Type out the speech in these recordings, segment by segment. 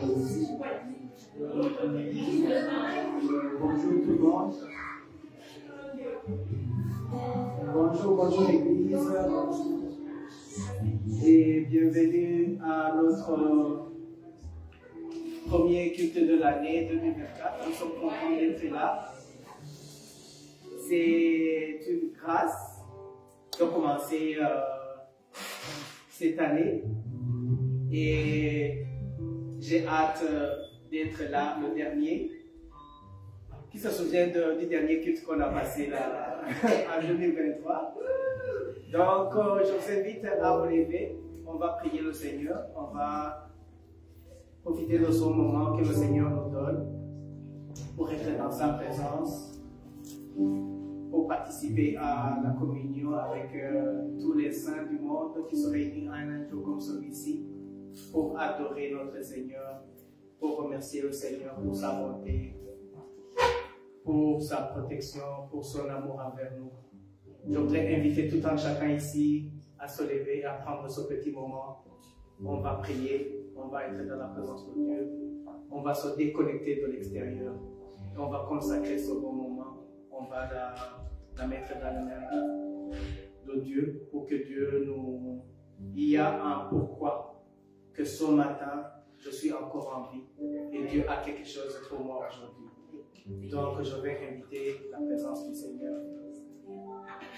Bonjour tout le monde. Bonjour l'église. Et bienvenue à notre premier culte de l'année 2024. Nous sommes contents d'être là. C'est une grâce de commencer cette année. Et j'ai hâte d'être là, le dernier. Qui se souvient du dernier culte qu'on a passé là, en 2023? Donc, je vous invite à vous lever. On va prier le Seigneur. On va profiter de ce moment que le Seigneur nous donne pour être dans sa présence, pour participer à la communion avec tous les saints du monde qui se réunissent un jour comme celui-ci, pour adorer notre Seigneur, pour remercier le Seigneur pour sa bonté, pour sa protection, pour son amour envers nous. Je voudrais inviter tout un chacun ici à se lever, à prendre ce petit moment. On va prier, on va être dans la présence de Dieu, on va se déconnecter de l'extérieur, et on va consacrer ce bon moment, on va la mettre dans les mains de Dieu, pour que Dieu nous... Il y a un pourquoi, que ce matin, je suis encore en vie, et Dieu a quelque chose pour moi aujourd'hui. Donc, je vais inviter la présence du Seigneur.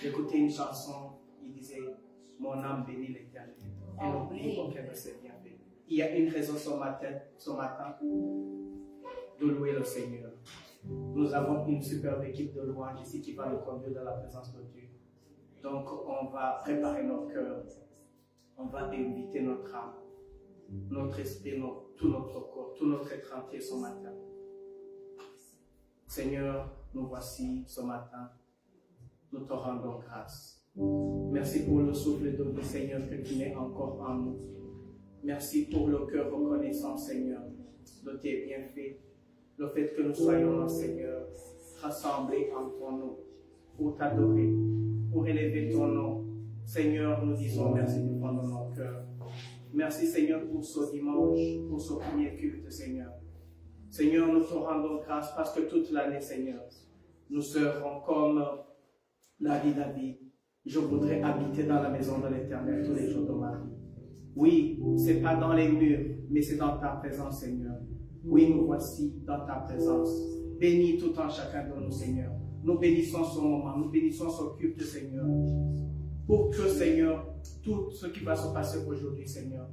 J'écoutais une chanson, il disait « Mon âme bénit l'Éternel, et n'oublie aucun de ses bienfaits. » Il y a une raison ce matin de louer le Seigneur. Nous avons une superbe équipe de louanges ici qui va nous conduire dans la présence de Dieu. Donc, on va préparer nos cœurs, on va inviter notre âme, notre esprit, tout notre corps, tout notre être entier ce matin. Seigneur, nous voici ce matin, nous te rendons grâce. Merci pour le souffle de vie, Seigneur, que tu mets encore en nous. Merci pour le cœur reconnaissant, Seigneur, de tes bienfaits, le fait que nous soyons, Seigneur, rassemblés entre nous pour t'adorer, pour élever ton nom. Seigneur, nous disons merci du fond de nos cœurs. Merci, Seigneur, pour ce dimanche, pour ce premier culte, Seigneur. Seigneur, nous te rendons grâce parce que toute l'année, Seigneur, nous serons comme la vie David. Je voudrais habiter dans la maison de l'Éternel tous les jours de ma vie. Oui, ce n'est pas dans les murs, mais c'est dans ta présence, Seigneur. Oui, nous voici dans ta présence. Bénis tout en chacun de nous, Seigneur. Nous bénissons ce moment, nous bénissons ce culte, Seigneur. Pour que, Seigneur, tout ce qui va se passer aujourd'hui, Seigneur,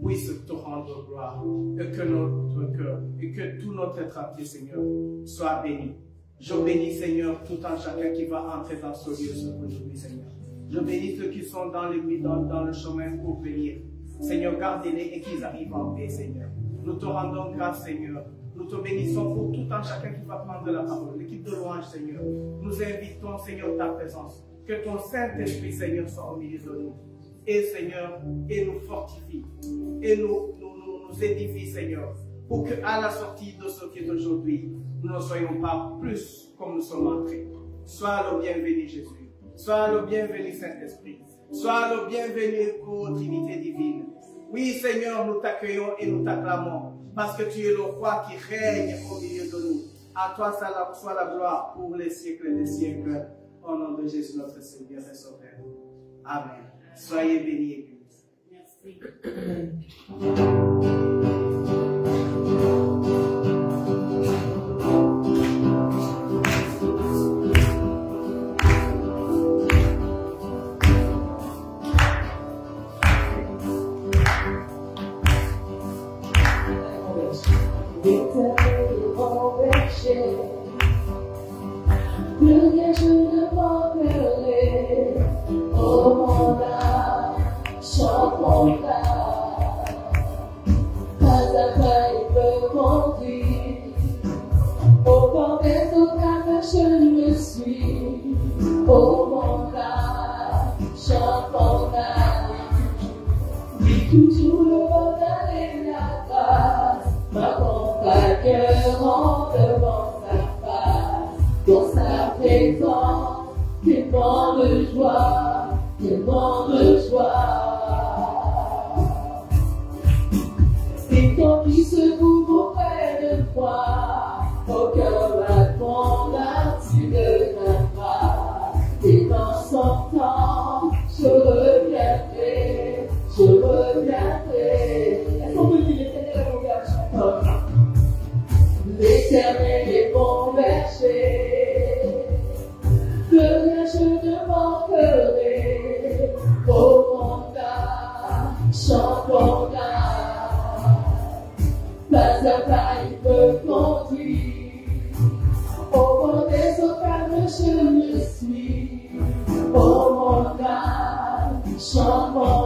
puisse te rendre gloire, et que notre cœur, et que tout notre être entier, Seigneur, soit béni. Je bénis, Seigneur, tout en chacun qui va entrer dans ce lieu aujourd'hui, Seigneur. Je bénis ceux qui sont dans le chemin pour venir. Seigneur, gardez-les et qu'ils arrivent en paix, Seigneur. Nous te rendons grâce, Seigneur. Nous te bénissons pour tout en chacun qui va prendre la parole. L'équipe de louange, Seigneur. Nous invitons, Seigneur, ta présence. Que ton Saint-Esprit, Seigneur, soit au milieu de nous. Et, Seigneur, et nous fortifie. Et nous édifie, Seigneur. Pour qu'à la sortie de ce qui est aujourd'hui, nous ne soyons pas plus comme nous sommes entrés. Sois le bienvenu, Jésus. Sois le bienvenu, Saint-Esprit. Sois le bienvenu, ô Trinité divine. Oui, Seigneur, nous t'accueillons et nous t'acclamons. Parce que tu es le roi qui règne au milieu de nous. À toi soit la gloire pour les siècles des siècles. Au nom de Jésus, notre Seigneur et Sauveur. Amen. Soyez bénis, Église. Merci. Et ton fils vous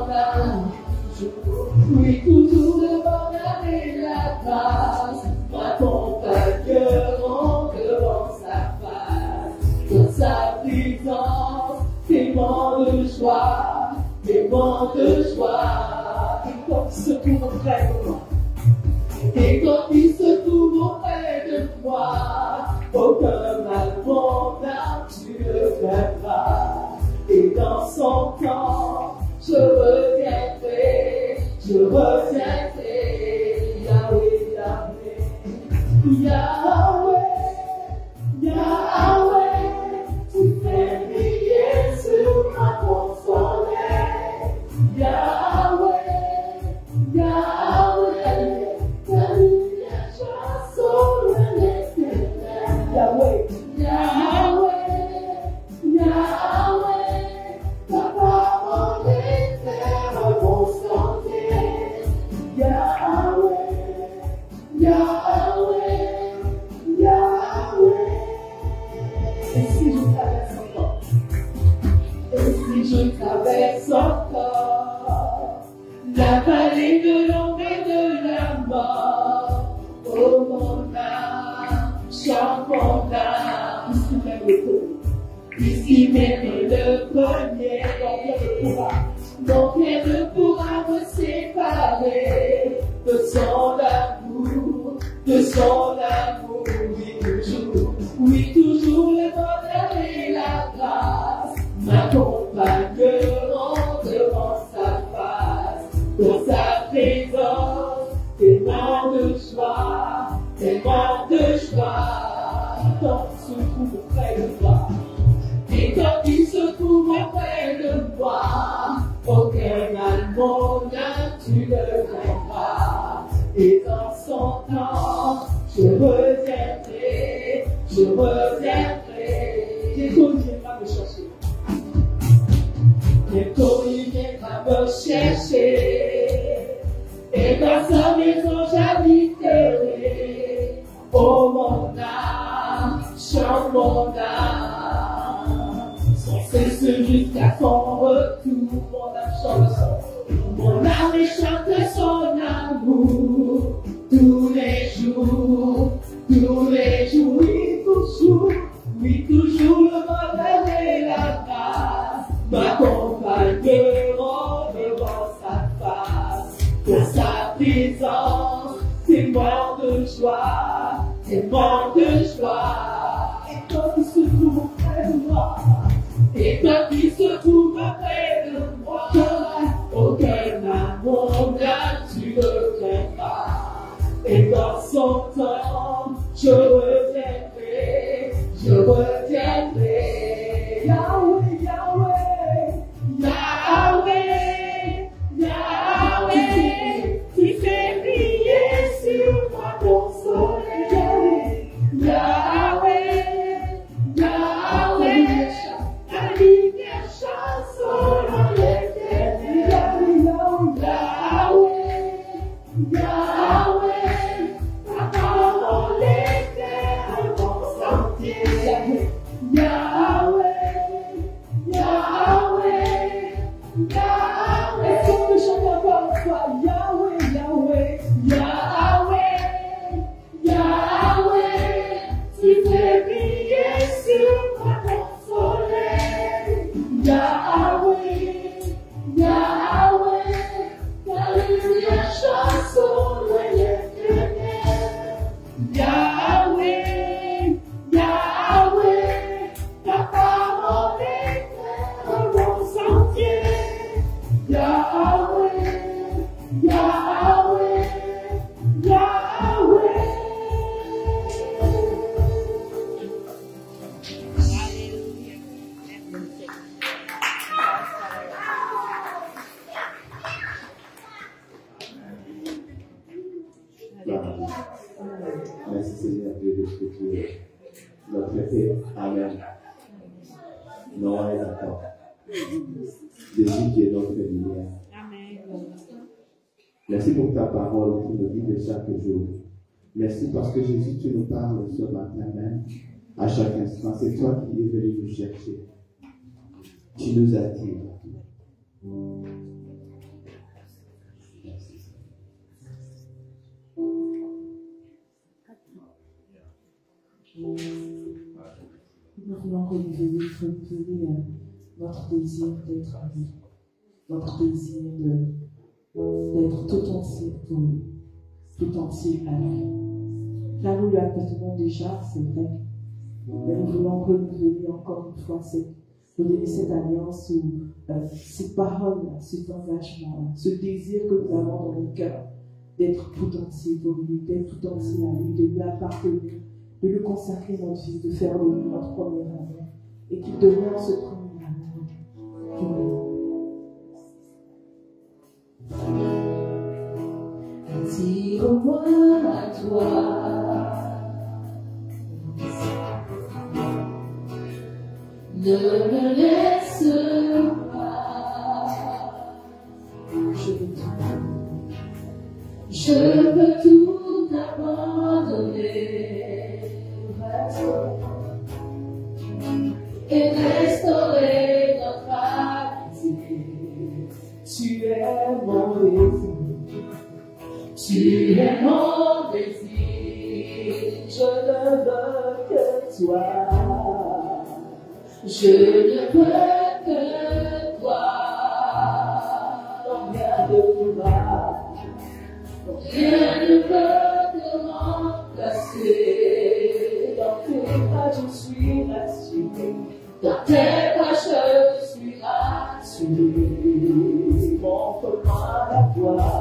bonheur, oui, toujours le bonheur et la grâce m'accompagneront devant sa face. Dans sa présence, témoin de joie, témoin de joie. Et quand il se trouve auprès de moi, et quand il se trouve auprès de moi, aucun mal mon âme tu ne feras. Et dans son temps, je reviendrai, Yahweh, Yahweh, Yahweh, Yahweh, tu fais briller sur moi ton soleil. Yahweh, Yahweh, ta lumière jaillit sur l'éternel. Yahweh, Yahweh, Yahweh, ta parole est un bon sentier. Yahweh, Yahweh, Yahweh. Et si je traverse encore, et si je traverse encore la vallée de l'ombre et de la mort, oh mon âme, chante mon âme, puisqu'il m'aimait le premier, donc elle ne pourra me séparer de son amour, oui toujours le bonheur et la grâce m'accompagneront devant sa face. Dans sa présence, tellement de joie, quand il se trouve auprès de moi. Et quand il se trouve auprès de moi, aucun mal mon âme tu ne craindras. Et dans son temps, je reviendrai. Bientôt il viendra me chercher. Bientôt il viendra me chercher. Et dans sa maison j'habiterai. Oh mon âme, chante mon âme. Sans cesse jusqu'à son retour, mon âme chante son. Mon âme chante son amour. Tous les jours, oui toujours le bonheur et la grâce m'accompagneront devant sa face. Dans sa présence, c'est mort de joie, Et quand il se trouve auprès de moi, aucun amour tu ne craindras. Et dans son temps, je reviendrai. Yahweh, Yahweh, Yahweh, tu fais briller sur moi ton soleil. Yahweh, Yahweh, ta lumière chasse dans l'éternel. Yahweh, Yahweh, ta parole est un bon sentier. Yahweh, Yahweh, Yahweh. Est-ce qu'on peut chanter encore une fois? Yahweh, Yahweh, Yahweh, Yahweh, tu fais briller sur moi ton soleil. Yahweh, Yahweh, ta lumière chasse sur l'éternel. Yahweh, Yahweh, ta parole est un bon sentier. Yahweh, Yahweh, Yahweh. Merci Seigneur Dieu de ce que tu es notre paix. Amen. Non et d'accord. Jésus qui est notre lumière. Merci pour ta parole qui nous guide chaque jour. Merci parce que Jésus, tu nous parles ce matin même, à chaque instant. C'est toi qui es venu nous chercher. Tu nous attires. voulons renouveler notre désir d'être avec, notre désir d'être tout entier pour lui, tout entier à lui. Car nous lui appartenons déjà, c'est vrai, mais nous voulons renouveler encore une fois cette alliance ou cette parole, cet engagement, ce désir que nous avons dans nos cœurs d'être tout entier pour lui, d'être tout entier à lui, de lui appartenir, de lui consacrer notre vie, de faire de lui notre premier amour et qu'il demeure ce premier amour pour nous. Attire-moi à toi, ne me laisse pas, je veux tout abandonner et restaurer notre amitié. Tu es mon désir. Tu es mon désir, Je ne veux que toi. je ne veux que toi. Non, rien ne pourra, Rien ne peut te remplacer. dans tes bras je suis rassuré. Dans tes bras je suis rassuré. Montre-moi la voie,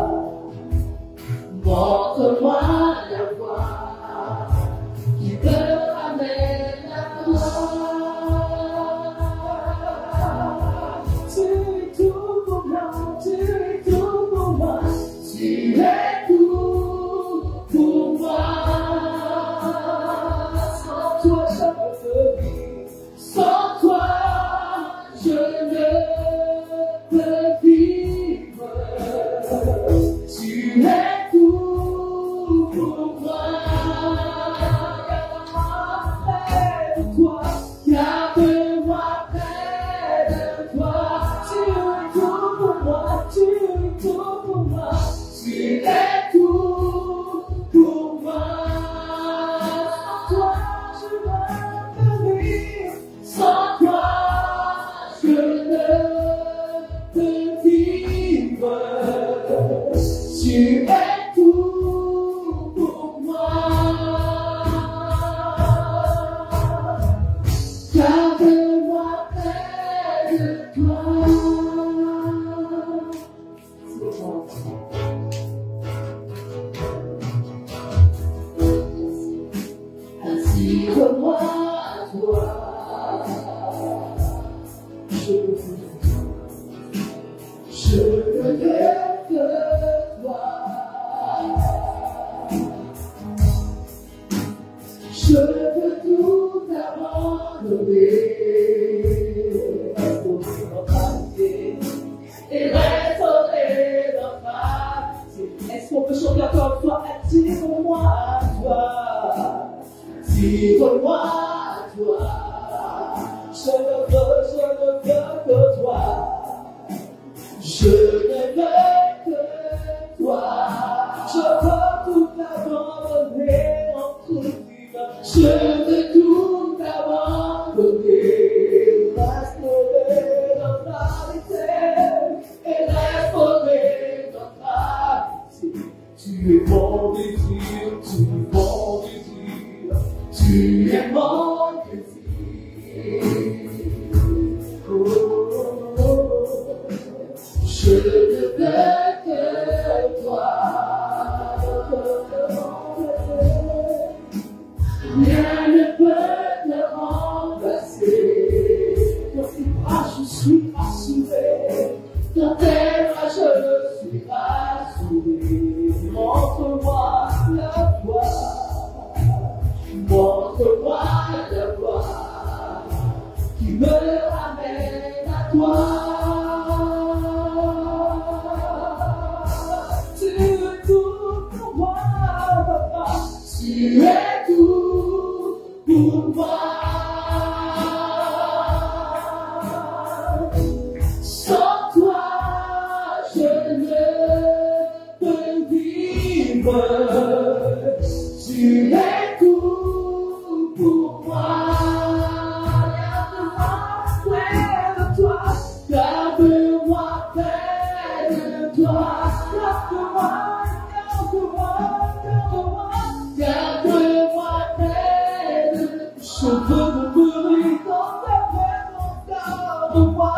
Montre-moi la voie qui me ramène à toi. tu es tout pour moi, tu es tout pour moi. Tu es tout pour moi. Sans toi je ne peux vivre. Sans toi, je ne peux vivre. Tu es tout pour moi. Près de toi, Garde-moi près de toi. tu es tout pour moi, tu es tout pour moi. Tu es tout pour moi. Sans toi je ne peux vivre. Sans toi, je ne peux vivre. Tu es tout pour moi. Garde-moi près de toi. Attire-moi à toi. Je ne veux que toi. Je veux tout abandonner. Restaurer notre amitié. Et restaurer notre amitié. Est-ce qu'on peut chanter encore une fois? Attire-moi à toi. Attire-moi à toi. Je ne veux que toi. Je ne veux que toi. Je veux tout abandonner entre vivre. Je veux tout abandonner. Restaurer notre amitié. Et restaurer notre amitié. Tu es mon désir, tu es mon désir. Tu es mon désir. Je ne veux que toi. Rien ne peut te remplacer. Dans tes bras je suis rassuré. Dans tes bras je suis rassuré. Montre-moi la voie. Montre-moi la voie qui me ramène à toi. Tu es tout pour moi, papa. Tu es tout pour moi. Sans toi, je ne peux vivre. Tu es tout pour moi. Je veux me brûler dans ta présence, garde-moi.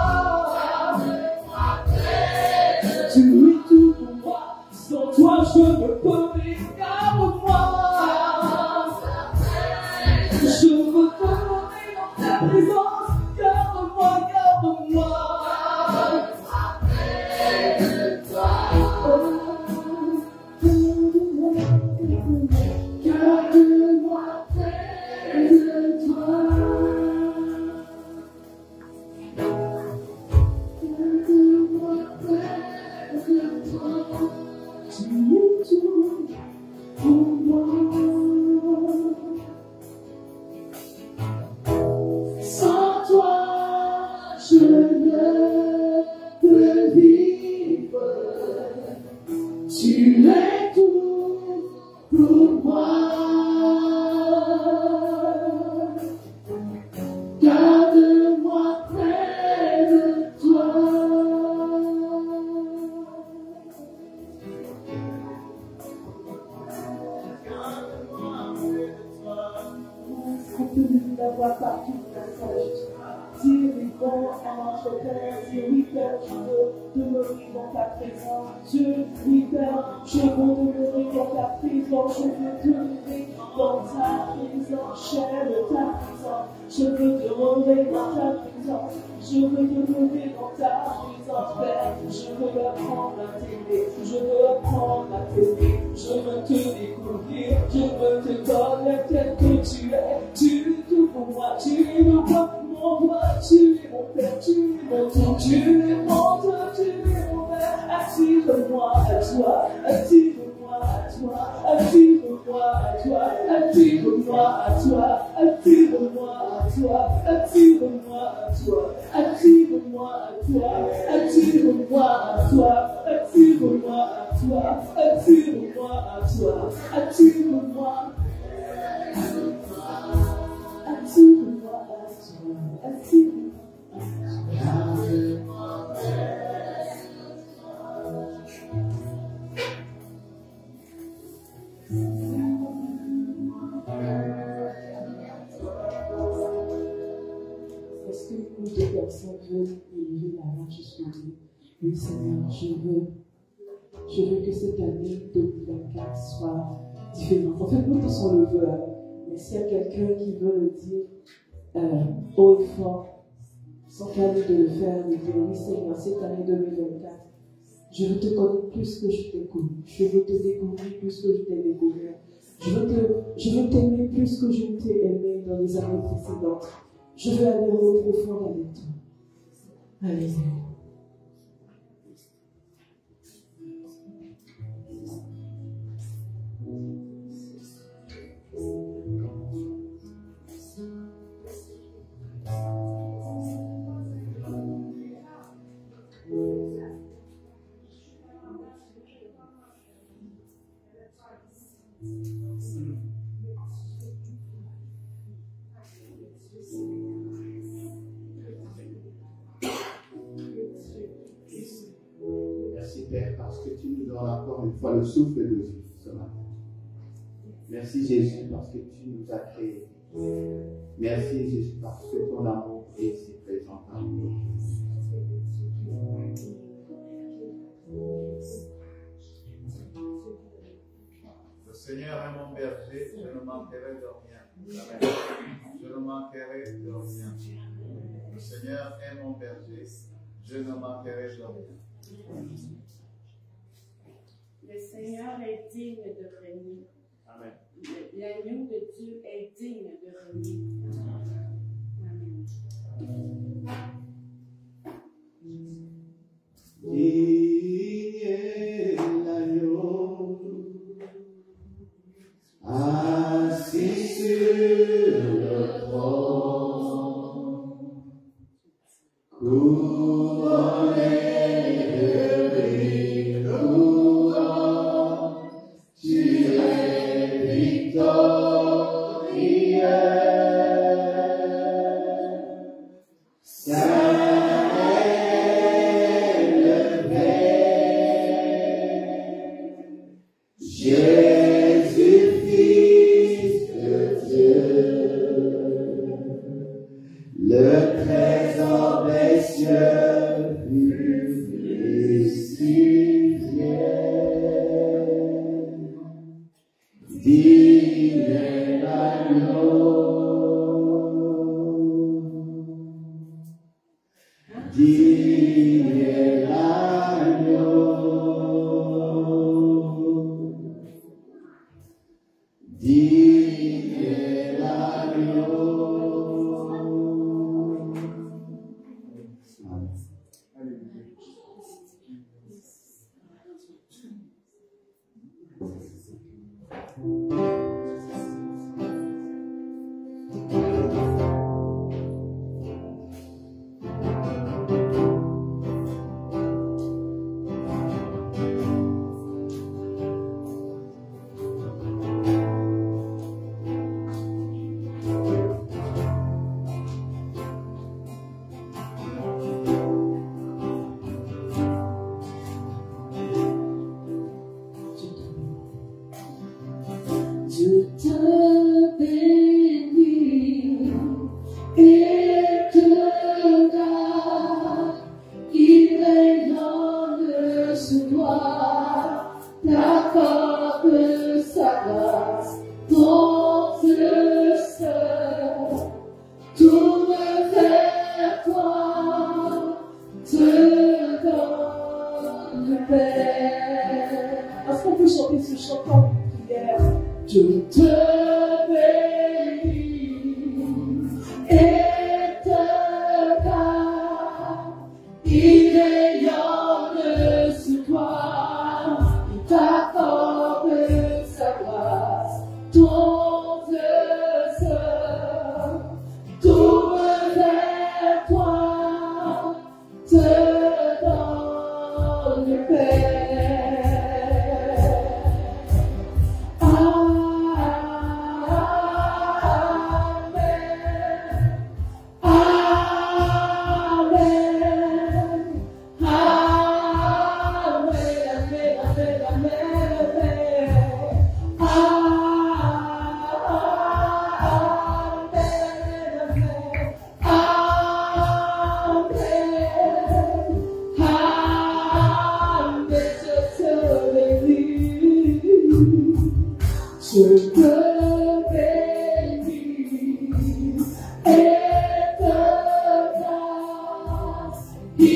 Tu es tout pour moi, sans toi je ne peux vivre, garde-moi. Je veux te brûler dans ta présence, garde-moi, garde-moi. Garde-moi près de toi. Garde-moi près de toi. Tu es tout pour moi. Sans toi, je ne peux vivre. Tu es tout pour moi. Garde-moi près de toi. Continue d'avoir partout ta sagesse. Dire oui, bon, à notre Père. Dire oui, Père, je veux demeurer dans ta présence. Dieu, oui, Père, je veux demeurer dans ta présence. Je veux demeurer dans ta présence. J'aime ta présence. Je veux demeurer dans ta présence. Je veux demeurer dans ta présence, Père. Je veux apprendre à t'aimer. Je veux apprendre à t'aimer. Je veux te découvrir. Je veux te connaître tel que tu es. Tu es tout pour moi. Tu es mon roi, mon roi. Tu es mon Père. Tu es mon Dieu. Tu es mon Dieu. Tu es mon Père. Attire-moi à toi. Attire-moi à toi. Attire-moi à toi. Attire-moi à toi. Attire-moi à toi. Attire-moi à toi. Attire-moi à toi. Attire-moi à toi. Attire-moi à toi. Attire-moi à toi. Attire-moi. Attire-moi à toi. Est-ce que nous deux personnes veulent élever la main jusqu'au bout? Oui, Seigneur, je veux que cette année 2024 soit différente. En fait, nous tous on le veut, hein. Mais s'il y a quelqu'un qui veut le dire haut et fort, sans craindre de le faire, de dire oui, Seigneur, cette année 2024, je veux te connaître plus que je t'ai connu. Je veux te découvrir plus que je t'ai découvert. Je veux t'aimer plus que je t'ai aimé dans les années précédentes. Je veux aller au profond avec toi. Alléluia. Merci Père parce que tu nous donnes encore une fois le souffle de vie ce matin. Merci Jésus parce que tu nous as créés. Merci Jésus parce que ton amour est si présent parmi nous. Le Seigneur est mon berger, je ne manquerai de rien. Amen. Je ne manquerai de rien. Le Seigneur est mon berger, je ne manquerai de rien. Le Seigneur est digne de régner. Amen. L'agneau de Dieu est digne de régner. Amen. Digne est l'agneau, assis sur le trône, couronné de victoire, tu es victorieux. Saint est le Jésus, Fils de Dieu, le trésor des cieux ici vient, divin agneau, divin agneau. Est-ce qu'on peut chanter ce chantant de prière? Je te bénis et te garde, il rayonne sur toi, il t'accorde sa grâce, ton Dieu seul tourne vers toi, te donne paix. Je te bénis et te grâce,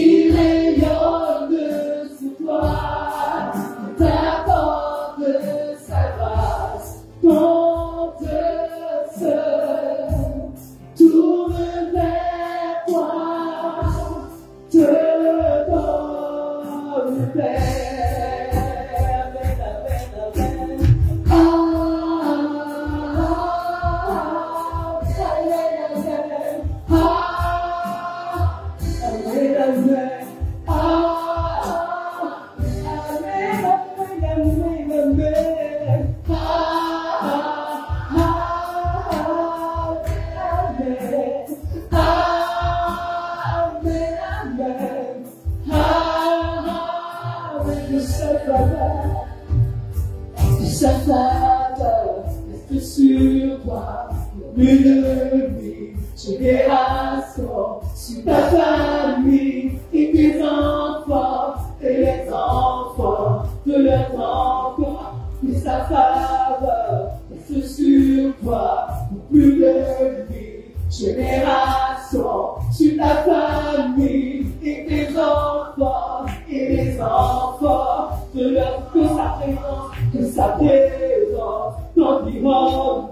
il rayonne sur toi, il t'accorde sa grâce, ton Dieu seul tourne vers toi, te donne paix. Sa faveur reste sur toi, plus de 1000 générations, sur ta famille et tes enfants et les enfants de leurs enfants. Que sa faveur reste sur toi, plus de 1000 générations, sur ta famille et tes enfants et les enfants de leurs enfants. Que sa présence t'environne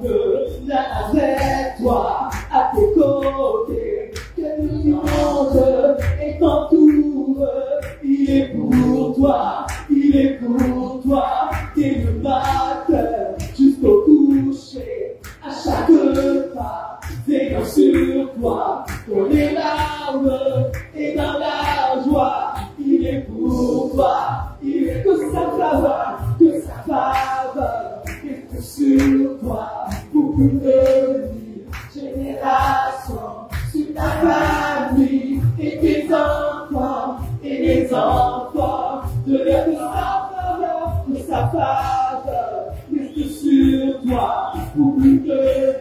là avec toi, à tes côtés, que le monde est entouré, il est pour toi, dès le matin jusqu'au coucher, à chaque pas, veillant sur toi, dans les larmes et dans la joie, il est pour toi, il est que sa faveur est sur toi, pour plus de 1000 générations, sur ta famille et tes enfants et les enfants de leur que sa faveur pour de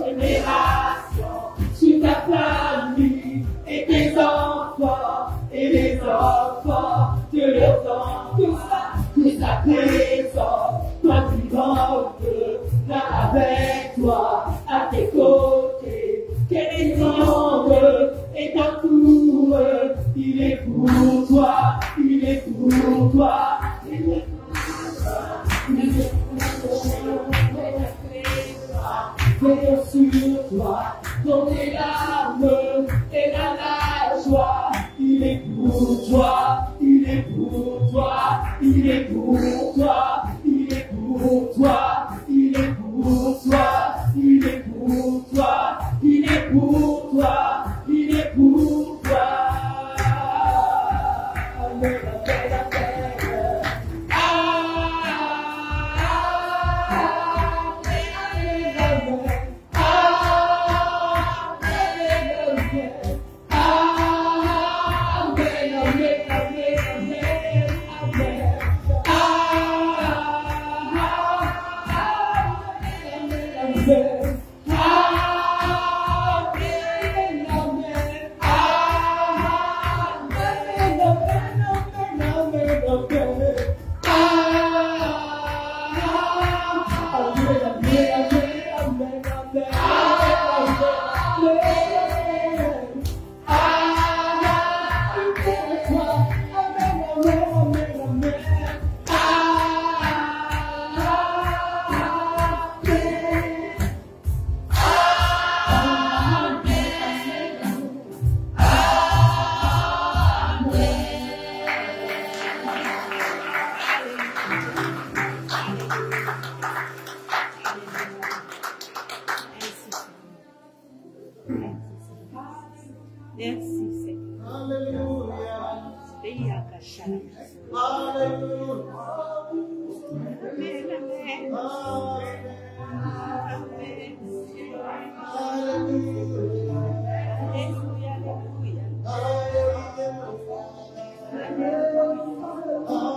génération, sur ta famille et tes enfants et les enfants de leurs enfants, tout ça présent, toi tu rentres là avec toi, à tes côtés, qu'elle grande et t'entoure, il est pour toi, il est pour toi, il est pour toi, il est pour toi, veille sur toi, dans tes larmes et dans la joie, il est pour toi, il est pour toi, il est pour toi, il est pour toi, il est pour toi, il est pour toi, il est pour toi, il est pour toi.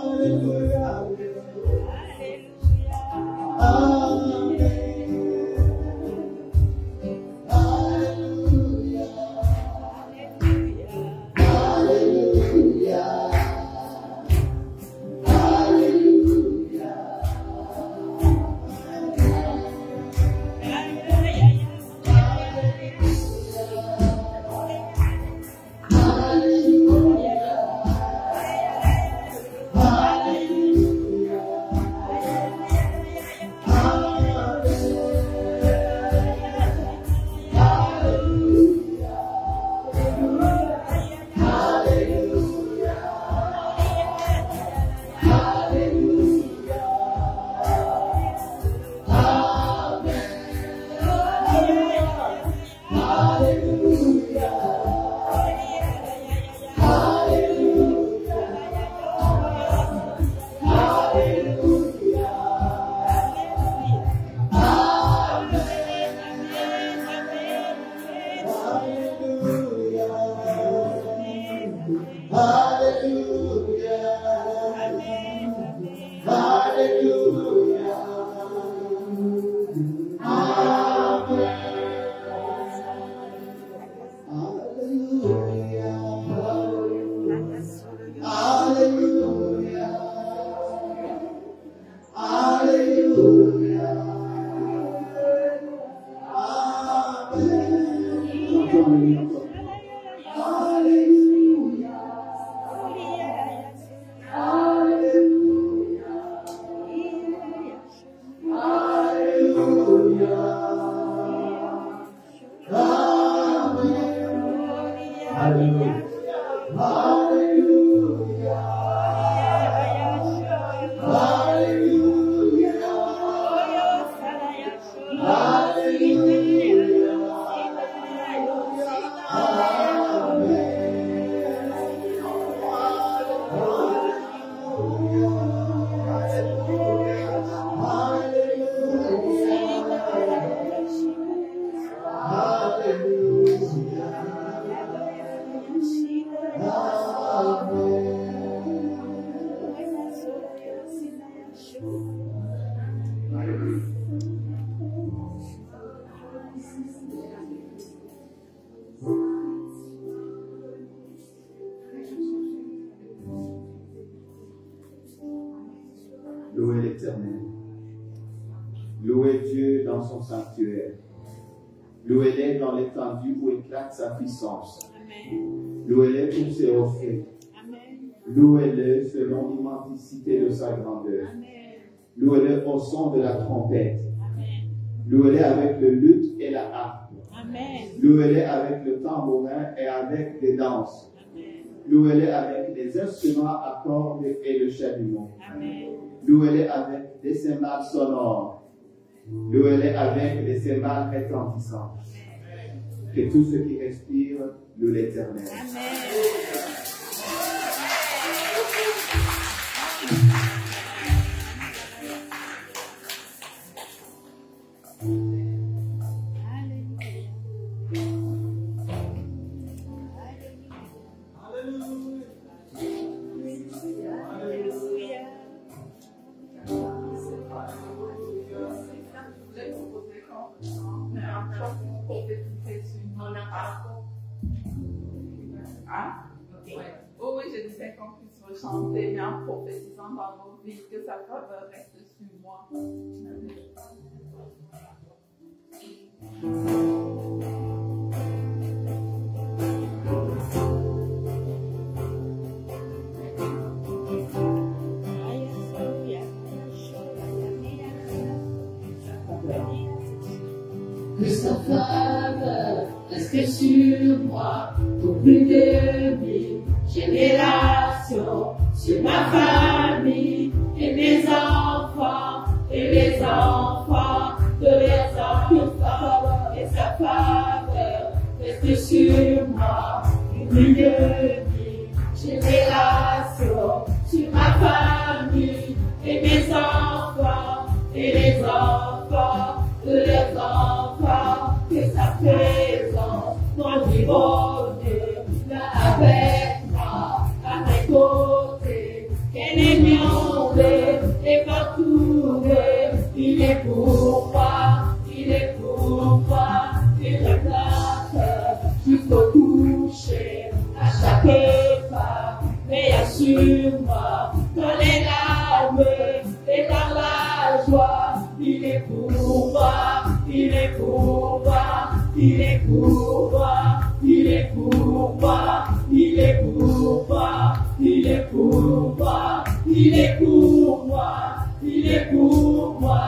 Hallelujah. Louez l'Éternel. Louez Dieu dans son sanctuaire. Louez-les dans l'étendue où éclate sa puissance. Louez-les pour ses refaits. Louez-le selon l'immensité de sa grandeur. Louez-le au son de la trompette. Louez-le avec le luth et la harpe. Louez-le avec le tambourin et avec des danses. Louez-le avec des instruments à cordes et le chalumeau. Louez-le avec des cymbales sonores. Louez-le avec des cymbales retentissantes. Que tout ce qui respire loue l'Éternel. Oh oui, je disais qu'on puisse chanter, mais en prophétisant dans nos vies, que sa faveur reste sur moi. Que sa faveur reste sur moi pour plus de 1000 générations, sur ma famille et mes enfants et les enfants de leurs enfants. Et sa faveur reste sur moi pour plus de 1000 générations, sur ma famille et mes enfants et les enfants de leurs enfants. Que sa présence dans le monde là avec moi, à mes côtés, qu'elle est mieux et partout. Il est pour moi, il est pour moi, il replace jusqu'au coucher, à chaque pas, mais assure-moi dans les larmes et dans la joie. Il est pour moi, il est pour moi, il est pour moi, il est pour moi, il est pour moi, il est pour moi, il est pour moi, il est pour moi.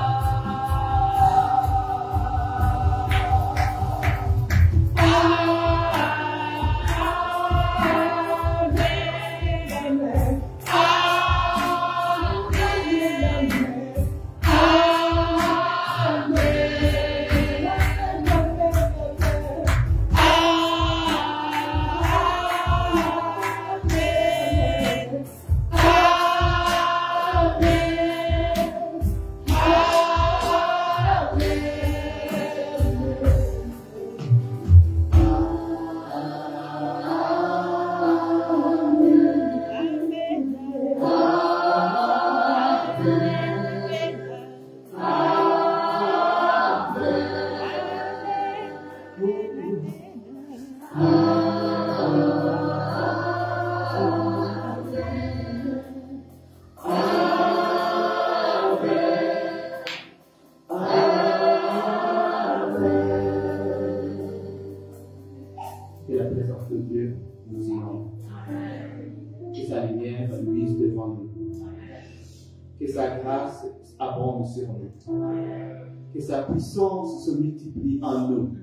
Que sa puissance se multiplie en nous.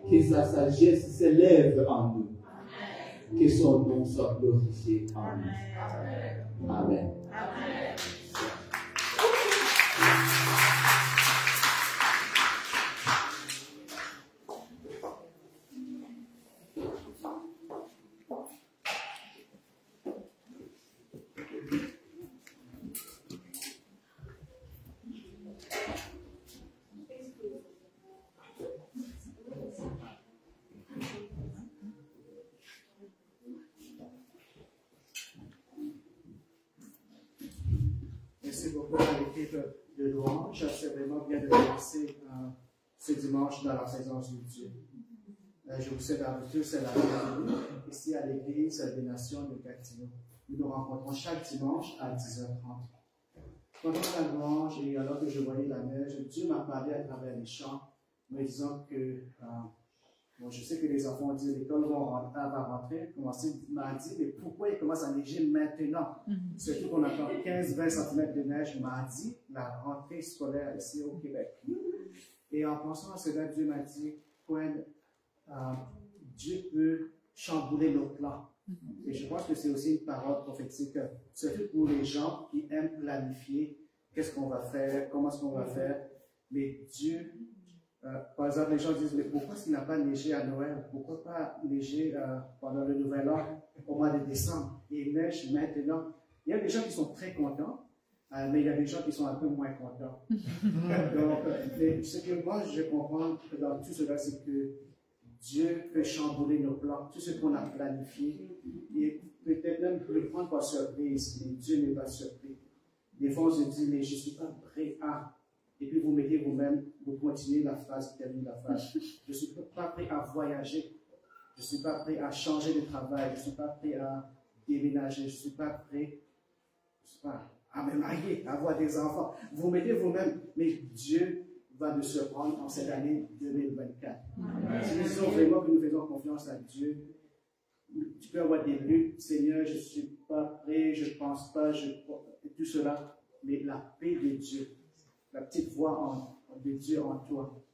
Que sa sagesse s'élève en nous. Que son nom soit glorifié en nous. Amen. Merci beaucoup à l'équipe de louange. C'est vraiment bien de passer ce dimanche dans la présence de Dieu. Je vous souhaite à vous tous la bienvenue ici à l'église des Nations de Gatineau. Nous nous rencontrons chaque dimanche à 10h30. Pendant la louange et alors que je voyais la neige, Dieu m'a parlé à travers les chants, me disant que, bon, je sais que les enfants disent l'école va rentrer, m'a dit, mais pourquoi il commence à neiger maintenant? Surtout qu'on attend 15-20 cm de neige, m'a dit la rentrée scolaire ici au Québec. Et en pensant à cela, Dieu m'a dit, Dieu peut chambouler nos plans. Et je pense que c'est aussi une parole prophétique, surtout pour les gens qui aiment planifier qu'est-ce qu'on va faire, comment est-ce qu'on va faire. Mais Dieu, par exemple, les gens disent, mais pourquoi est-ce qu'il n'a pas neigé à Noël? Pourquoi pas neiger pendant le Nouvel An, au mois de décembre? Et il neige maintenant. Il y a des gens qui sont très contents, mais il y a des gens qui sont un peu moins contents. Donc, ce que moi je comprends dans tout cela, c'est que Dieu peut chambouler nos plans, tout ce qu'on a planifié, et peut-être même le prendre par surprise, mais Dieu n'est pas surpris. Des fois, on se dit, mais je ne suis pas prêt à. Et puis vous mettez vous-même, vous continuez la phrase, vous terminez la phrase. Je ne suis pas prêt à voyager, je ne suis pas prêt à changer de travail, je ne suis pas prêt à déménager, je ne suis pas prêt à me marier, à avoir des enfants. Vous mettez vous-même, mais Dieu va nous surprendre en cette année 2024. Si nous disons vraiment que nous faisons confiance à Dieu, tu peux avoir des luttes, Seigneur, je ne suis pas prêt, je ne pense pas, tout cela, mais la paix de Dieu, la petite voix de Dieu en toi,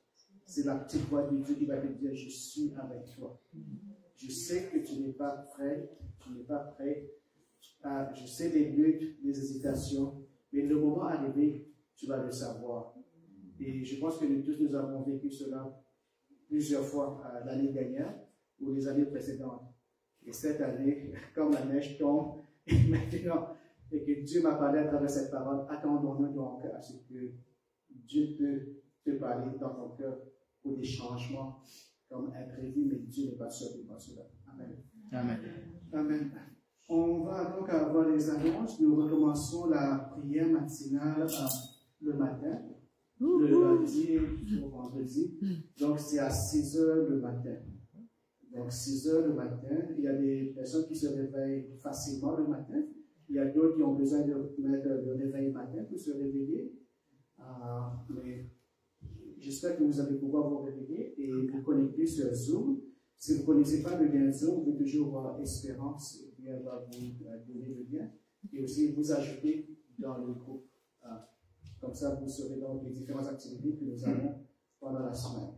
c'est la petite voix de Dieu qui va te dire, je suis avec toi. Je sais que tu n'es pas prêt, je sais des luttes, des hésitations, mais le moment arrivé, tu vas le savoir. Et je pense que nous tous, nous avons vécu cela plusieurs fois l'année dernière ou les années précédentes. Et cette année, comme la neige tombe, et maintenant, et que Dieu m'a parlé à travers cette parole, attendons-nous donc à ce que Dieu peut te parler dans ton cœur pour des changements comme imprévus, mais Dieu n'est pas surpris par cela. Amen. Amen. Amen. On va donc avoir les annonces. Nous recommençons la prière matinale le matin. Le lundi au vendredi. Donc, c'est à 6 h le matin. Donc, 6 h le matin. Il y a des personnes qui se réveillent facilement le matin. Il y a d'autres qui ont besoin de mettre le réveil matin pour se réveiller. Mais j'espère que vous allez pouvoir vous réveiller et vous connecter sur Zoom. Si vous ne connaissez pas le lien Zoom, vous pouvez toujours voir Espérance et puis elle va vous donner le lien. Et aussi vous ajouter dans le groupe. Comme ça, vous saurez donc les différentes activités que nous avons pendant la semaine.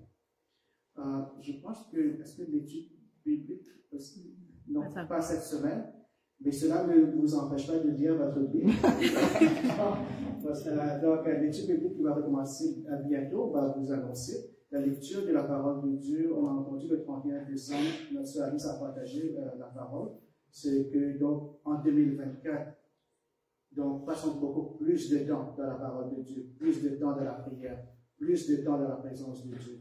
Je pense que, est-ce que l'étude biblique aussi? Non, pas cette semaine, mais cela ne vous empêche pas de lire votre Bible. Donc, l'étude biblique qui va recommencer bientôt, on va vous annoncer la lecture de la parole de Dieu. On a entendu le 31 décembre, notre sœur Alice a partagé la parole. C'est que, donc, en 2024, donc, passons beaucoup plus de temps dans la parole de Dieu, plus de temps dans la prière, plus de temps dans la présence de Dieu.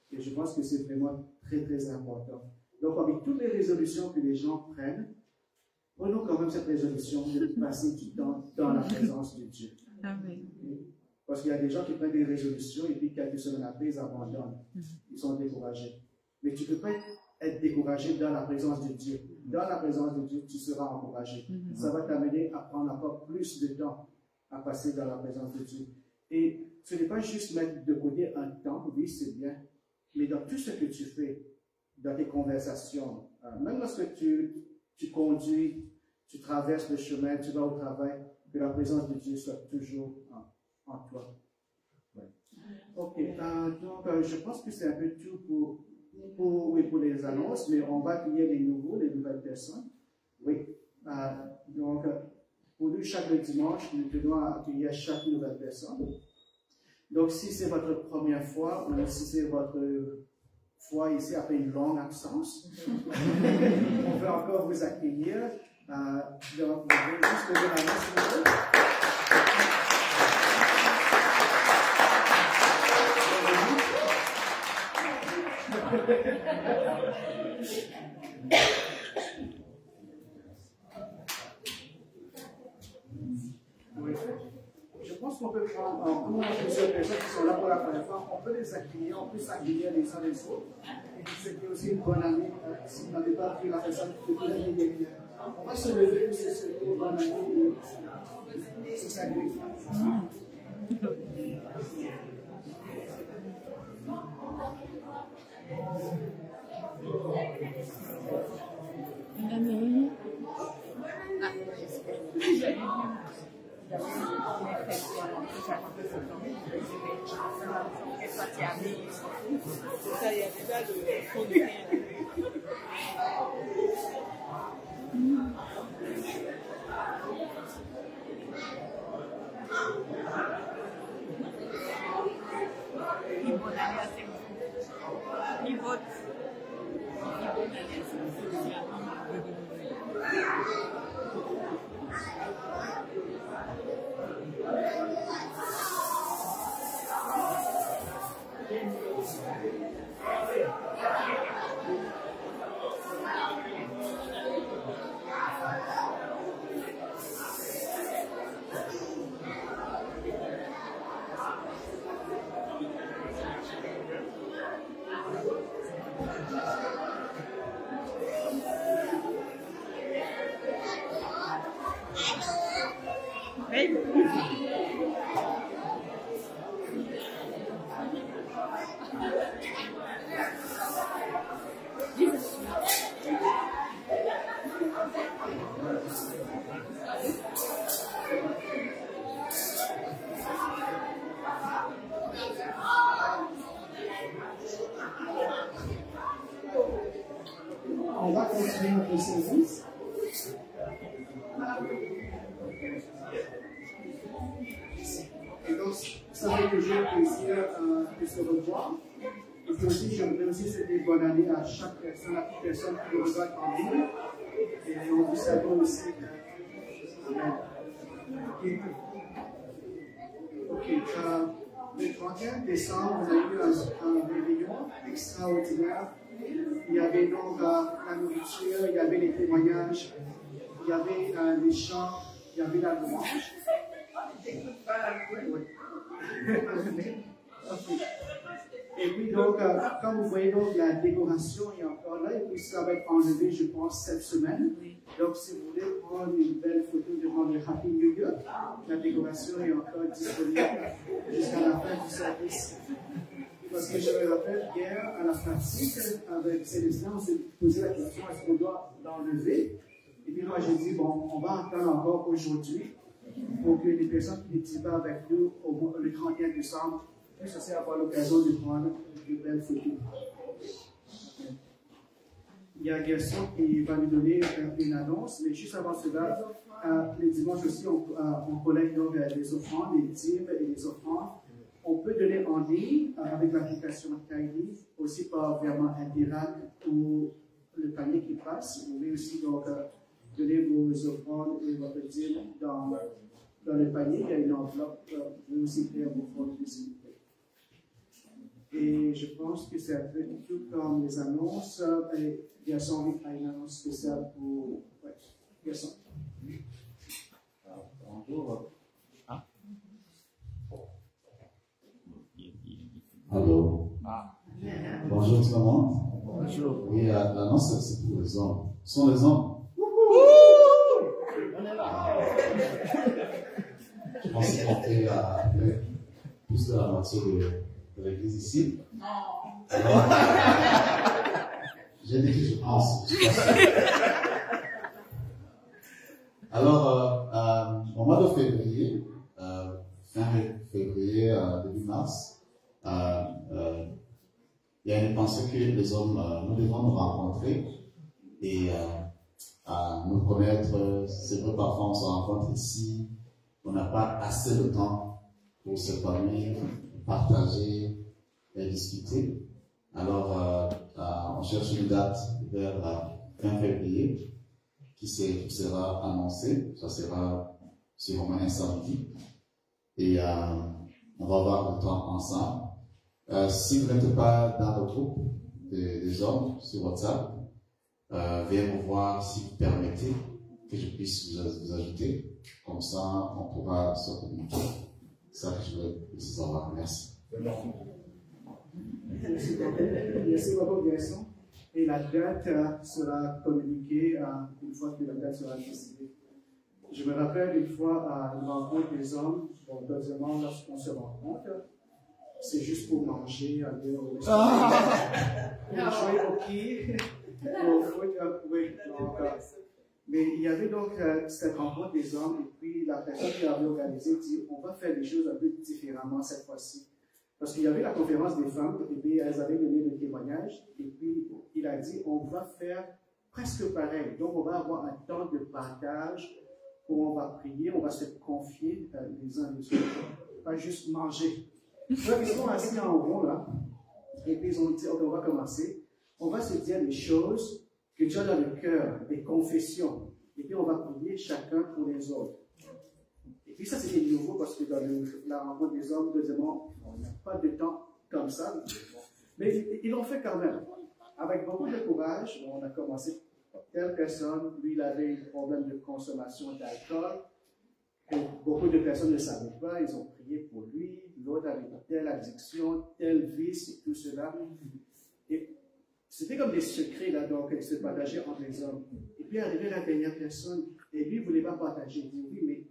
Et je pense que c'est vraiment très, très important. Donc, avec toutes les résolutions que les gens prennent, prenons quand même cette résolution de passer du temps dans la présence de Dieu. Amen. Parce qu'il y a des gens qui prennent des résolutions et puis quelques semaines après, ils abandonnent. Ils sont découragés. Mais tu ne peux pas être découragé dans la présence de Dieu. Dans la présence de Dieu, tu seras encouragé. Ça va t'amener à prendre encore plus de temps à passer dans la présence de Dieu. Et ce n'est pas juste mettre de côté un temps, oui, c'est bien, mais dans tout ce que tu fais, dans tes conversations, même lorsque tu conduis, tu traverses le chemin, tu vas au travail, que la présence de Dieu soit toujours en toi. Ouais. Ok, donc je pense que c'est un peu tout pour les annonces, mais on va accueillir les nouvelles personnes. Oui, donc pour nous, chaque dimanche, nous tenons à accueillir chaque nouvelle personne. Donc si c'est votre première fois, ou si c'est votre fois ici après une longue absence, on veut encore vous accueillir. Donc, vous voulez juste lever la main, s'il vous plaît. Oui. Je pense qu'on peut prendre plusieurs personnes qui sont là pour la première fois, on peut les accueillir, on peut s'accueillir les uns les autres. Et c'était aussi une bonne année, si vous n'avez pas pris la personne depuis l'année dernière. On va se lever pour se souhaiter une bonne année et se saluer. On va continuer notre service. Et donc, ça fait toujours plaisir de se revoir. Et puis aussi, j'aimerais aussi souhaiter bonne année à chaque personne, à toute personne qui nous regarde en ligne. Et on vous salue aussi. Amen. Ok, le 31 décembre, on a eu un réveillon extraordinaire. Il y avait donc la nourriture, il y avait les témoignages, il y avait les chants, il y avait la louange. Oui. Et puis donc, comme vous voyez, donc, la décoration est encore là, et puis ça va être enlevé, je pense, cette semaine. Donc, si vous voulez prendre une belle photo devant le Happy New Year, la décoration est encore disponible jusqu'à la fin du service. Parce que je me rappelle hier, à la pratique, avec Célestin, on s'est posé la question, est-ce qu'on doit l'enlever? Et puis moi, j'ai dit, bon, on va attendre encore aujourd'hui pour que les personnes qui n'étaient pas avec nous le 31 décembre puissent aussi avoir l'occasion de prendre de belles photos. Il y a Gerson qui va nous donner une annonce, mais juste avant cela, les dimanches aussi, on collecte donc les offrandes, les dîmes et les offrandes. On peut donner en ligne avec l'application Tiny, aussi par virement Interact ou le panier qui passe. Vous pouvez aussi donc donner vos offrandes et votre dîme dans le panier. Il y a une enveloppe. Vous pouvez aussi faire vos fonds de s'il vous plaît. Et je pense que c'est un peu tout comme les annonces. Et Gerson a une annonce spéciale pour. Ouais, Gerson. Bonjour. Allô. Bonjour tout le monde. Bonjour. Oui, l'annonce c'est pour les hommes. Ce sont les hommes. On est là. Je pense qu'on fait plus de la moitié de l'église ici. Alors, j'ai dit que je pense. Alors, au mois de février, fin février, début mars, il y a une pensée que les hommes, nous devons nous rencontrer et nous connaître. C'est vrai, parfois on se rencontre ici, on n'a pas assez de temps pour se parler, partager et discuter. Alors, on cherche une date vers fin février qui sera annoncée. Ça sera sûrement un samedi. Et on va avoir le temps ensemble. Si vous n'êtes pas dans le groupe des hommes sur WhatsApp, veuillez me voir si vous permettez que je puisse vous ajouter. Comme ça, on pourra se communiquer. C'est ça que je voulais vous savoir. Merci. Merci beaucoup, Gerson. Et la date sera communiquée une fois que la date sera décidée. Je me rappelle une fois à une rencontre des hommes, bon, deuxièmement, lorsqu'on se rencontre, c'est juste pour manger, aller au restaurant, pour jouer au hockey, oui, donc, mais il y avait donc cette rencontre des hommes, et puis la personne qui avait organisé dit, on va faire les choses un peu différemment cette fois-ci. Parce qu'il y avait la conférence des femmes, et puis elles avaient donné le témoignage, et puis il a dit, on va faire presque pareil. Donc on va avoir un temps de partage, où on va prier, on va se confier les uns les autres, pas juste manger. Donc ils sont assis en rond là, et puis ils ont dit, ok, on va commencer, on va se dire des choses que tu as dans le cœur, des confessions, et puis on va prier chacun pour les autres. Et puis ça c'était nouveau parce que dans la rencontre des hommes, deuxièmement, on n'a pas de temps comme ça, mais ils l'ont fait quand même. Avec beaucoup de courage, on a commencé. Telle personne, lui, il avait un problème de consommation d'alcool, et beaucoup de personnes ne savaient pas, ils ont prié pour lui, l'autre avait telle addiction, tel vice, et tout cela. Et c'était comme des secrets là, donc, qui se partageaient entre les hommes. Et puis arrivait la dernière personne, et lui, il ne voulait pas partager. Il dit, oui, mais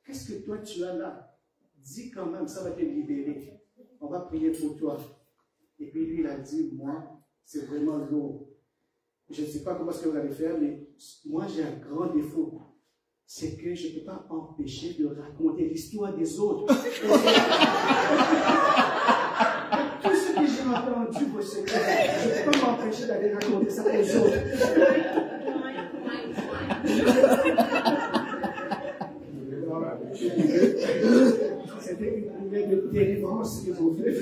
qu'est-ce que toi tu as là? Dis quand même, ça va te libérer. On va prier pour toi. Et puis lui, il a dit, moi, c'est vraiment lourd. Je ne sais pas comment est-ce que vous allez faire, mais moi j'ai un grand défaut. C'est que je ne peux pas empêcher de raconter l'histoire des autres. Tout ce que j'ai entendu, vos secrets, je ne peux pas m'empêcher d'aller raconter ça aux autres. C'était une prière de délivrance qu'ils ont fait.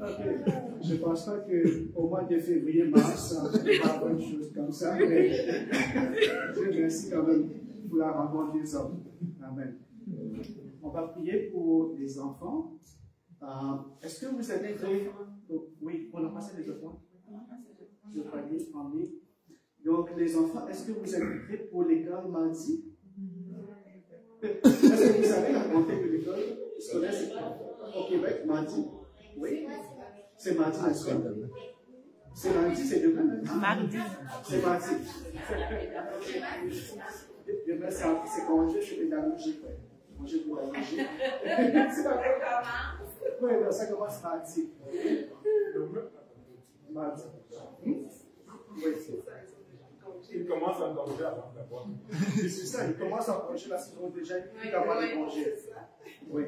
Okay. Je ne pense pas qu'au mois de février, mars, on va avoir une chose comme ça, mais je remercie quand même pour la rencontre des hommes. Amen. On va prier pour les enfants. Est-ce que vous êtes prêts? Oui, on a passé les deux points. Je prie en mai. Donc, les enfants, est-ce que vous êtes prêts pour l'école mardi? Est-ce que vous savez raconter que l'école scolaire au Québec, mardi? Oui? C'est mardi, n'est-ce pas? C'est mardi, c'est demain? Mardi. C'est mardi. Demain, c'est congé, je fais de la logique. Congé pour la logique. Oui, ça commence mardi. Mardi. Oui. Il commence à congé avant d'abord. C'est ça, il commence en congé parce qu'ils ont déjà eu d'avoir des congés. Oui.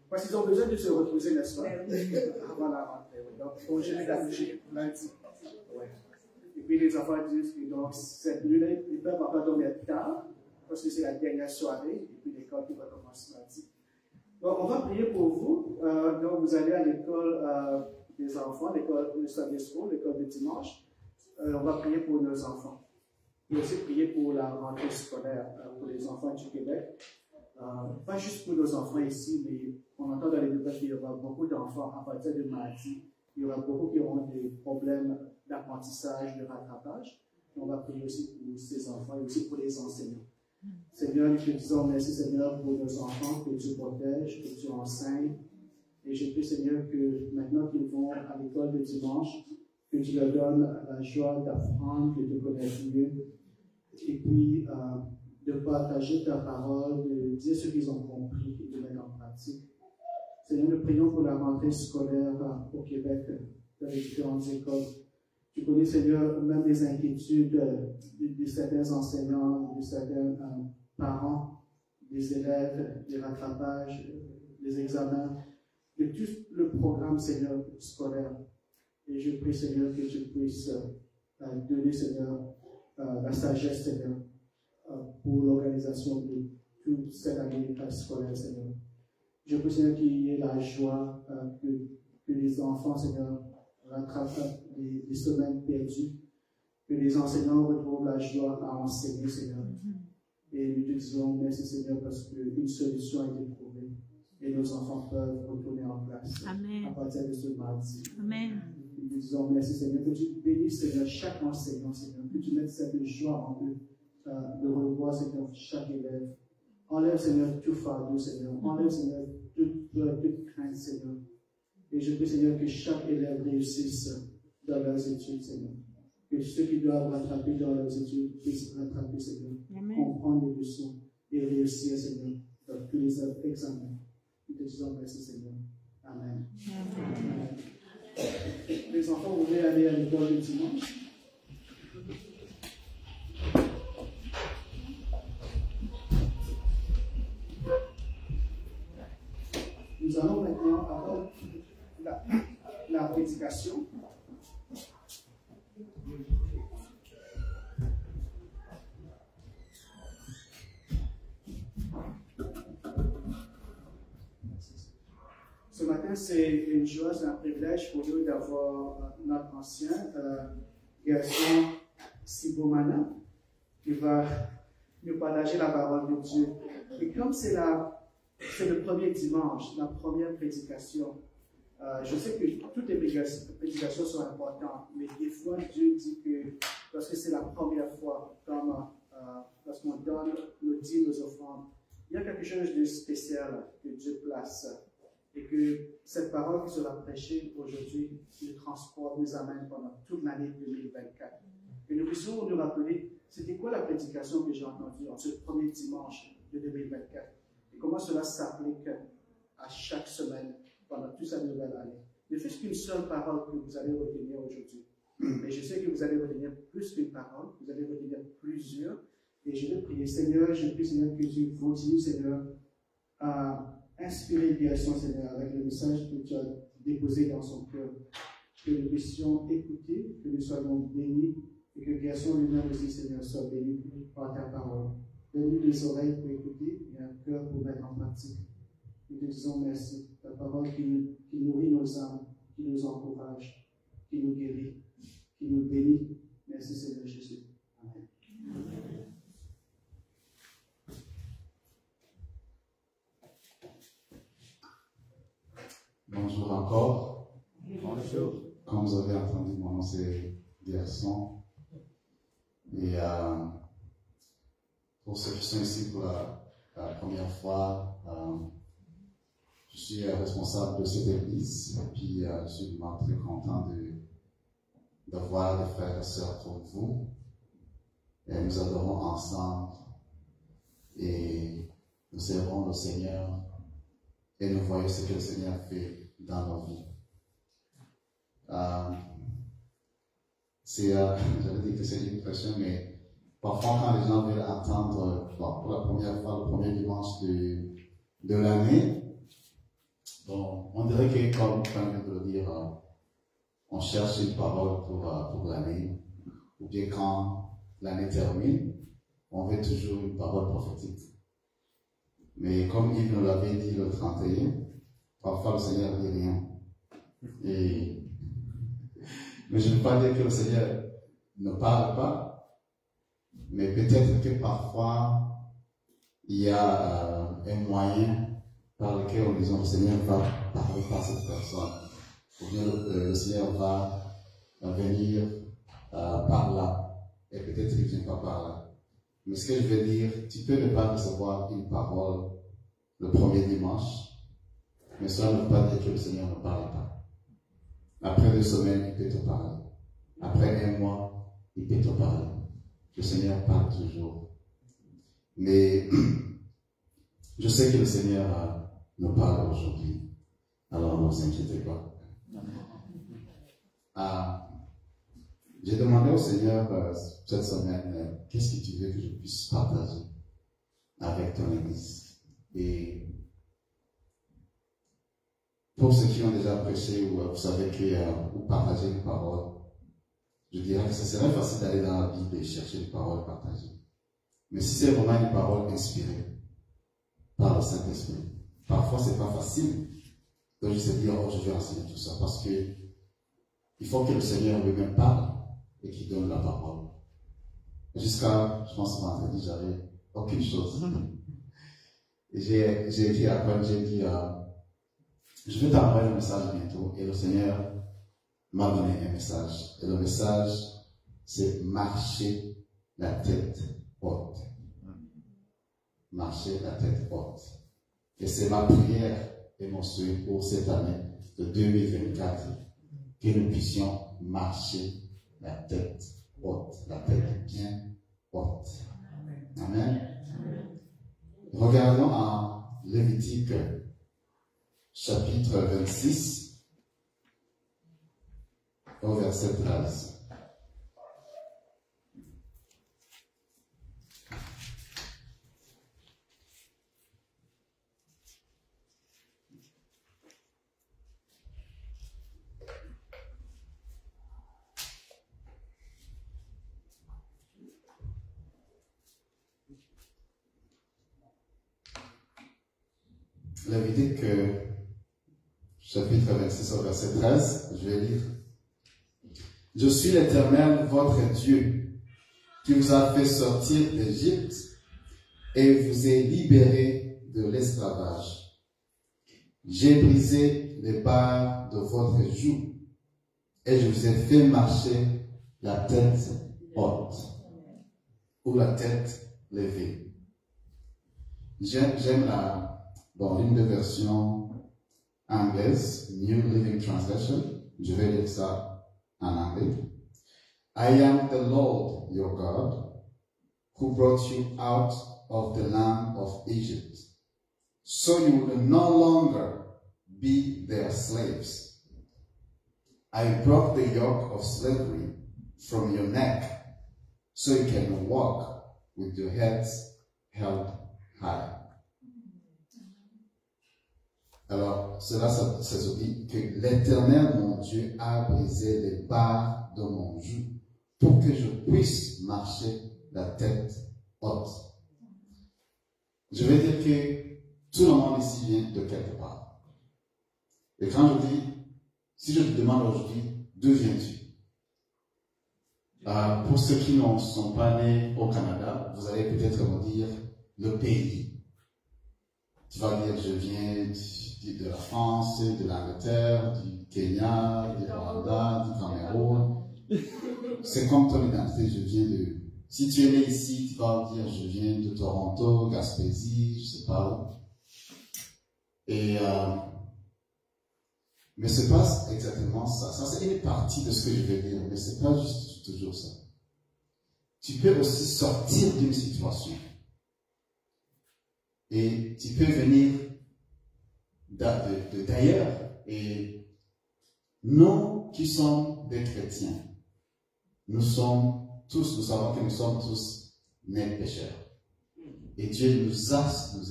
Parce qu'ils ont besoin de se reposer, n'est-ce pas? Avant la rentrée. Donc, congé pédagogique, lundi. Ouais. Et puis les enfants disent que donc, cette nuit-là, ils peuvent encore dormir tard, parce que c'est la dernière soirée, et puis l'école qui va commencer lundi. Donc, on va prier pour vous. Donc, vous allez à l'école des enfants, l'école de Sunday School, l'école de dimanche. On va prier pour nos enfants. Et aussi prier pour la rentrée scolaire pour les enfants du Québec. Pas juste pour nos enfants ici, mais on entend dans les nouvelles qu'il y aura beaucoup d'enfants à partir de mardi. Il y aura beaucoup qui auront des problèmes d'apprentissage, de rattrapage. Et on va prier aussi pour ces enfants et aussi pour les enseignants. Seigneur, nous te disons merci, Seigneur, pour nos enfants, que tu protèges, que tu enseignes. Et je prie, Seigneur, que maintenant qu'ils vont à l'école de dimanche, que tu leur donnes la joie d'apprendre, de te connaître mieux. Et puis, de partager ta parole, de dire ce qu'ils ont compris et de mettre en pratique. Seigneur, nous prions pour la rentrée scolaire au Québec, dans les différentes écoles. Tu connais, Seigneur, même les inquiétudes de certains enseignants, de certains parents, des élèves, des rattrapages, des examens, de tout le programme, Seigneur, scolaire. Et je prie, Seigneur, que tu puisses donner, Seigneur, la sagesse, Seigneur, pour l'organisation de toute cette année scolaire, Seigneur. Je prie, Seigneur, qu'il y ait la joie, que les enfants, Seigneur, rattrapent les semaines perdues, que les enseignants retrouvent la joie à enseigner, Seigneur. Et nous te disons merci, Seigneur, parce qu'une solution a été trouvée et nos enfants peuvent retourner en classe. Amen. À partir de ce mardi. Amen. Nous te disons merci, Seigneur, que tu bénisses, Seigneur, chaque enseignant, Seigneur, que tu mettes cette joie en eux, de revoir, Seigneur, chaque élève. Enlève, Seigneur, tout fardeau, Seigneur. Enlève, Seigneur, toute peur, toute crainte, Seigneur. Et je prie, Seigneur, que chaque élève réussisse dans leurs études, Seigneur. Que ceux qui doivent rattraper dans leurs études puissent rattraper, Seigneur. Amen. Comprendre les leçons et réussir, Seigneur, dans tous les examens. disons merci Seigneur. Amen. Amen. Les enfants, vous voulez aller à l'école le dimanche? Nous allons maintenant avoir la prédication. Ce matin, c'est une joie, c'est un privilège pour nous d'avoir notre ancien, Gerson Sibomana, qui va nous partager la parole de Dieu. Et comme c'est le premier dimanche, la première prédication, je sais que toutes les prédications sont importantes, mais des fois, Dieu dit que lorsque c'est la première fois, comme lorsqu'on donne nos dîmes, nos offrandes, il y a quelque chose de spécial que Dieu place. Et que cette parole qui sera prêchée aujourd'hui nous transporte, nous amène pendant toute l'année 2024. Et nous puissions nous rappeler, c'était quoi la prédication que j'ai entendue en ce premier dimanche de 2024 et comment cela s'applique à chaque semaine pendant toute cette nouvelle année. Ne fût-ce qu'une seule parole que vous allez retenir aujourd'hui. Mais je sais que vous allez retenir plus qu'une parole, vous allez retenir plusieurs. Et je vais prier, Seigneur, je prie, Seigneur, que tu continues, Seigneur, à inspirer Gerson, Seigneur, avec le message que tu as déposé dans son cœur. Que nous puissions écouter, que nous soyons bénis, et que Gerson lui-même aussi, Seigneur, soit béni par ta parole. Donne-nous des oreilles pour écouter et un cœur pour mettre en pratique. Nous te disons merci. Ta parole qui nourrit nos âmes, qui nous encourage, qui nous guérit, qui nous bénit. Merci, Seigneur Jésus. Amen. Bonjour encore. Bonjour. Comme vous avez entendu, mon nom c'est Gerson. Et pour ceux qui sont ici pour la première fois, je suis responsable de cette église. Et puis je suis vraiment très content de voir les frères et sœurs comme vous. Et nous adorons ensemble. Et nous servons le Seigneur. Et nous voyons ce que le Seigneur fait dans nos vies. J'allais dire que c'est une impression, mais parfois quand les gens veulent entendre, pour la première fois, le premier dimanche de l'année, bon, on dirait que, comme je viens de le dire, on cherche une parole pour l'année, ou bien quand l'année termine, on veut toujours une parole prophétique. Mais comme Yves nous l'avait dit le 31, parfois le Seigneur ne dit rien. Mais je ne veux pas dire que le Seigneur ne parle pas, mais peut-être que parfois il y a un moyen par lequel on dit le Seigneur va parler par cette personne. Ou bien le Seigneur va venir par là, et peut-être qu'il ne vient pas par là. Mais ce que je veux dire, tu peux ne pas recevoir une parole le premier dimanche, mais cela ne veut pas dire que le Seigneur ne parle pas. Après 2 semaines, il peut te parler. Après 1 mois, il peut te parler. Le Seigneur parle toujours. Mais je sais que le Seigneur nous parle aujourd'hui. Alors ne vous inquiétez pas. J'ai demandé au Seigneur cette semaine, qu'est-ce que tu veux que je puisse partager avec ton église? Et pour ceux qui ont déjà prêché ou vous savez que vous partagez une parole, je dirais que ce serait facile d'aller dans la Bible et chercher une parole partagée. Mais si c'est vraiment une parole inspirée par le Saint-Esprit, parfois c'est pas facile de juste dire, oh, je vais enseigner tout ça, parce que il faut que le Seigneur lui-même parle et qu'il donne la parole. Jusqu'à, je pense, vendredi, j'avais aucune chose. Et j'ai écrit à quoi, j'ai dit, je vais t'envoyer un message bientôt. Et le Seigneur m'a donné un message. Et le message, c'est marcher la tête haute. Marcher la tête haute. Et c'est ma prière et mon souhait pour cette année de 2024, que nous puissions marcher la tête haute, la tête bien haute. Amen. Regardons en Lévitique chapitre 26, au verset 13. Lévitique, chapitre 26 au verset 13, je vais lire. Je suis l'Éternel, votre Dieu, qui vous a fait sortir d'Égypte et vous ai libéré de l'esclavage. J'ai brisé les barres de votre joug et je vous ai fait marcher la tête haute ou la tête levée. J'aime l'une des versions anglaises, New Living Translation. Je vais lire ça en anglais. I am the Lord your God, who brought you out of the land of Egypt. So you will no longer be their slaves. I broke the yoke of slavery from your neck, so you can walk with your heads held high. Alors, cela se dit que l'Éternel, mon Dieu, a brisé les barres de mon joug pour que je puisse marcher la tête haute. Je vais dire que tout le monde ici vient de quelque part. Et quand je dis, si je te demande aujourd'hui, d'où viens-tu? Pour ceux qui ne sont pas nés au Canada, vous allez peut-être me dire le pays. Tu vas dire, je viens de la France, de l'Angleterre, du Kenya, du Rwanda, du Cameroun. C'est comme ton identité, je viens de... Si tu es né ici, tu vas dire, je viens de Toronto, Gaspésie, je sais pas où. Et... mais c'est pas exactement ça. Ça, c'est une partie de ce que je vais dire, mais c'est pas juste toujours ça. Tu peux aussi sortir d'une situation. Et tu peux venir d'ailleurs. Et nous qui sommes des chrétiens, nous savons que nous sommes tous nés pécheurs. Et Dieu nous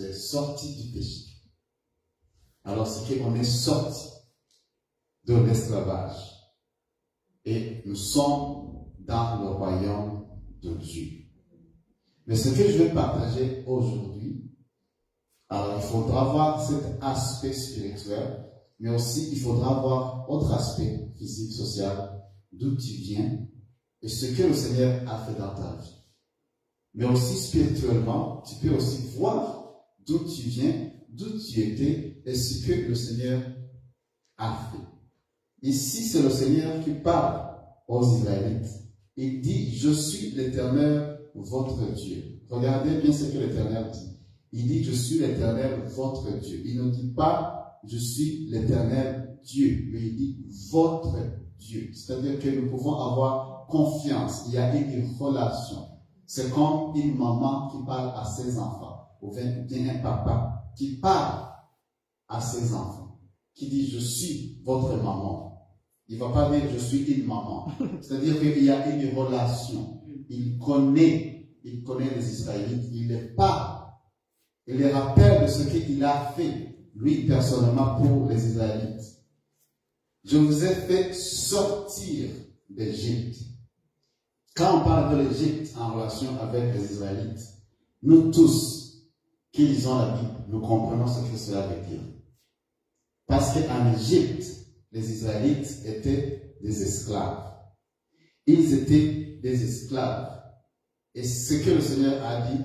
est sortis du péché. Alors c'est qu'on est sortis de l'esclavage. Et nous sommes dans le royaume de Dieu. Mais ce que je vais partager aujourd'hui, alors, il faudra voir cet aspect spirituel, mais aussi il faudra voir autre aspect physique, social, d'où tu viens et ce que le Seigneur a fait dans ta vie. Mais aussi spirituellement, tu peux aussi voir d'où tu viens, d'où tu étais et ce que le Seigneur a fait. Ici, c'est le Seigneur qui parle aux Israélites. Il dit, je suis l'Éternel, votre Dieu. Regardez bien ce que l'Éternel dit. Il dit, je suis l'Éternel, votre Dieu. Il ne dit pas, je suis l'Éternel Dieu, mais il dit, votre Dieu. C'est-à-dire que nous pouvons avoir confiance. Il y a une relation. C'est comme une maman qui parle à ses enfants, ou bien un papa qui parle à ses enfants, qui dit, je suis votre maman. Il ne va pas dire, je suis une maman. C'est-à-dire qu'il y a une relation. Il connaît les Israélites, il les parle. Il les rappelle de ce qu'il a fait, lui personnellement, pour les Israélites. Je vous ai fait sortir d'Égypte. Quand on parle de l'Égypte en relation avec les Israélites, nous tous qui lisons la Bible, nous comprenons ce que cela veut dire. Parce qu'en Égypte, les Israélites étaient des esclaves. Ils étaient des esclaves. Et ce que le Seigneur a dit,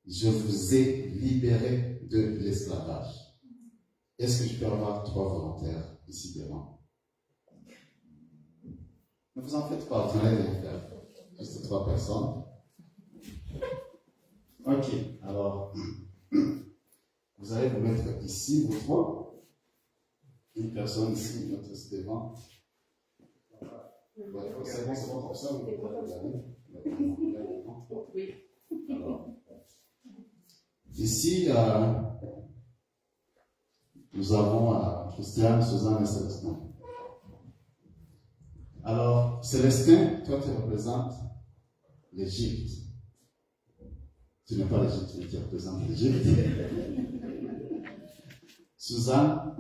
je vous ai libéré de l'esclavage. Est-ce que je peux avoir 3 volontaires ici devant? Ne vous en faites pas, vous allez les faire. Juste 3 personnes. Ok, alors, vous allez vous mettre ici, vous 3. Une personne ici, une autre ici devant. C'est bon comme ça, vous pouvez regarder. Oui. Alors, ici, nous avons Christiane, Suzanne et Célestin. Alors, Célestin, toi tu représentes l'Égypte. Tu n'es pas l'Égypte, mais tu représentes l'Égypte. Suzanne,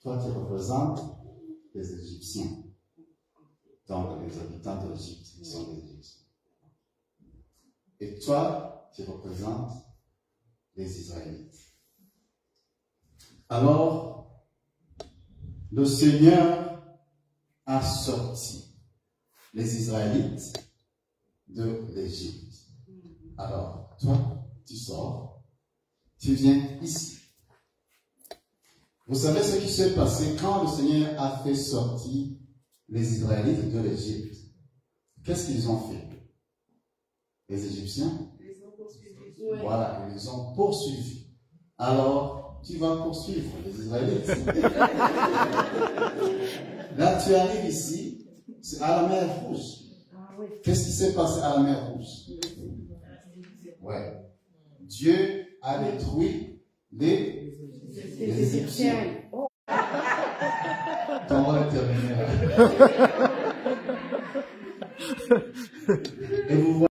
toi tu représentes les Égyptiens. Donc, les habitants de l'Égypte, ils sont les Égyptiens. Et toi, tu représentes les Israélites. Alors, le Seigneur a sorti les Israélites de l'Égypte. Alors, toi, tu sors, tu viens ici. Vous savez ce qui s'est passé quand le Seigneur a fait sortir les Israélites de l'Égypte? Qu'est-ce qu'ils ont fait? Les Égyptiens? Voilà, ils les ont poursuivis. Alors, tu vas poursuivre les Israélites. Là, tu arrives ici, c'est à la mer Rouge. Qu'est-ce qui s'est passé à la mer Rouge? Ouais. Dieu a détruit les Égyptiens. Comment le terminer là?